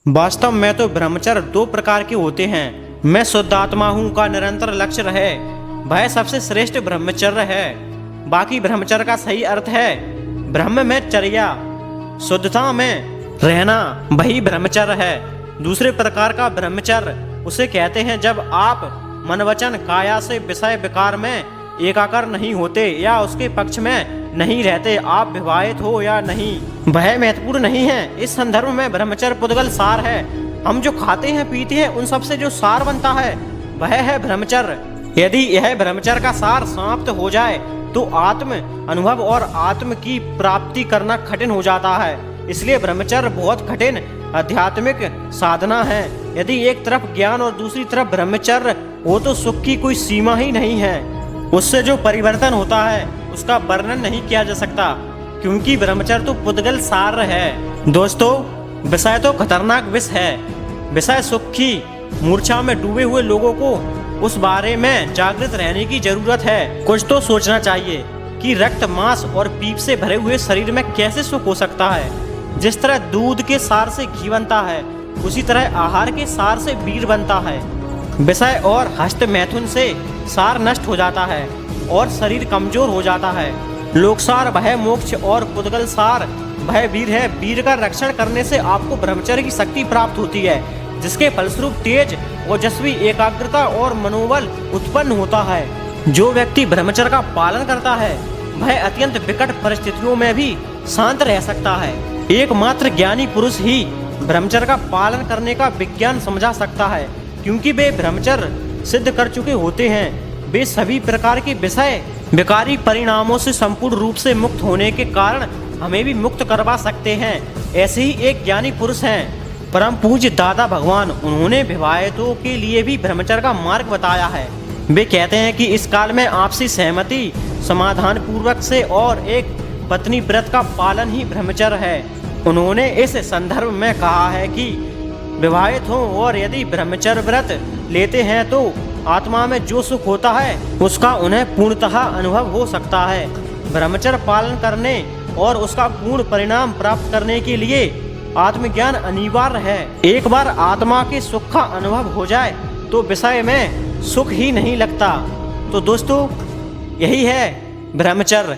वास्तव में तो ब्रह्मचर्य दो प्रकार के होते हैं। मैं शुद्ध आत्मा हूँ का निरंतर लक्ष्य रहे, वह सबसे श्रेष्ठ ब्रह्मचर्य है। बाकी ब्रह्मचर्य का सही अर्थ है ब्रह्म में चर्या, शुद्धता में रहना, वही ब्रह्मचर्य है। दूसरे प्रकार का ब्रह्मचर्य उसे कहते हैं जब आप मन वचन काया से विषय विकार में एकाकार नहीं होते या उसके पक्ष में नहीं रहते। आप विवाहित हो या नहीं वह महत्वपूर्ण नहीं है। इस संदर्भ में ब्रह्मचर्य पुद्गल सार है। हम जो खाते हैं पीते हैं उन सब से जो सार बनता है वह है ब्रह्मचर्य। यदि यह ब्रह्मचर्य का सार समाप्त हो जाए तो आत्म अनुभव और आत्म की प्राप्ति करना कठिन हो जाता है। इसलिए ब्रह्मचर्य बहुत कठिन आध्यात्मिक साधना है। यदि एक तरफ ज्ञान और दूसरी तरफ ब्रह्मचर्य हो तो सुख की कोई सीमा ही नहीं है। उससे जो परिवर्तन होता है उसका वर्णन नहीं किया जा सकता, क्योंकि ब्रह्मचर्य तो पुद्गल सार है। दोस्तों, विषय तो खतरनाक विष है। विषय सुख की मूर्छा में डूबे हुए लोगों को उस बारे में जागृत रहने की जरूरत है। कुछ तो सोचना चाहिए कि रक्त मांस और पीप से भरे हुए शरीर में कैसे सुख हो सकता है। जिस तरह दूध के सार से घी बनता है उसी तरह आहार के सार से वीर बनता है। विषय और हस्त मैथुन से सार नष्ट हो जाता है और शरीर कमजोर हो जाता है। लोकसार वह मोक्ष और पुद्गल सार वह वीर है। वीर का रक्षण करने से आपको ब्रह्मचर्य की शक्ति प्राप्त होती है, जिसके फलस्वरूप तेज ओजस्वी एकाग्रता और मनोबल उत्पन्न होता है। जो व्यक्ति ब्रह्मचर्य का पालन करता है वह अत्यंत विकट परिस्थितियों में भी शांत रह सकता है। एकमात्र ज्ञानी पुरुष ही ब्रह्मचर्य का पालन करने का विज्ञान समझा सकता है, क्योंकि वे ब्रह्मचर्य सिद्ध कर चुके होते हैं। वे सभी प्रकार के विषय विकारी परिणामों से संपूर्ण रूप से मुक्त होने के कारण हमें भी मुक्त करवा सकते हैं। ऐसे ही एक ज्ञानी पुरुष हैं परम पूज्य दादा भगवान। उन्होंने विवाहितों के लिए भी ब्रह्मचर्य का मार्ग बताया है। वे कहते हैं कि इस काल में आपसी सहमति समाधान पूर्वक से और एक पत्नी व्रत का पालन ही ब्रह्मचर्य है। उन्होंने इस संदर्भ में कहा है कि विवाहित हों और यदि ब्रह्मचर्य व्रत लेते हैं तो आत्मा में जो सुख होता है उसका उन्हें पूर्णतः अनुभव हो सकता है। ब्रह्मचर्य पालन करने और उसका पूर्ण परिणाम प्राप्त करने के लिए आत्मज्ञान अनिवार्य है। एक बार आत्मा के सुख का अनुभव हो जाए तो विषय में सुख ही नहीं लगता। तो दोस्तों, यही है ब्रह्मचर्य।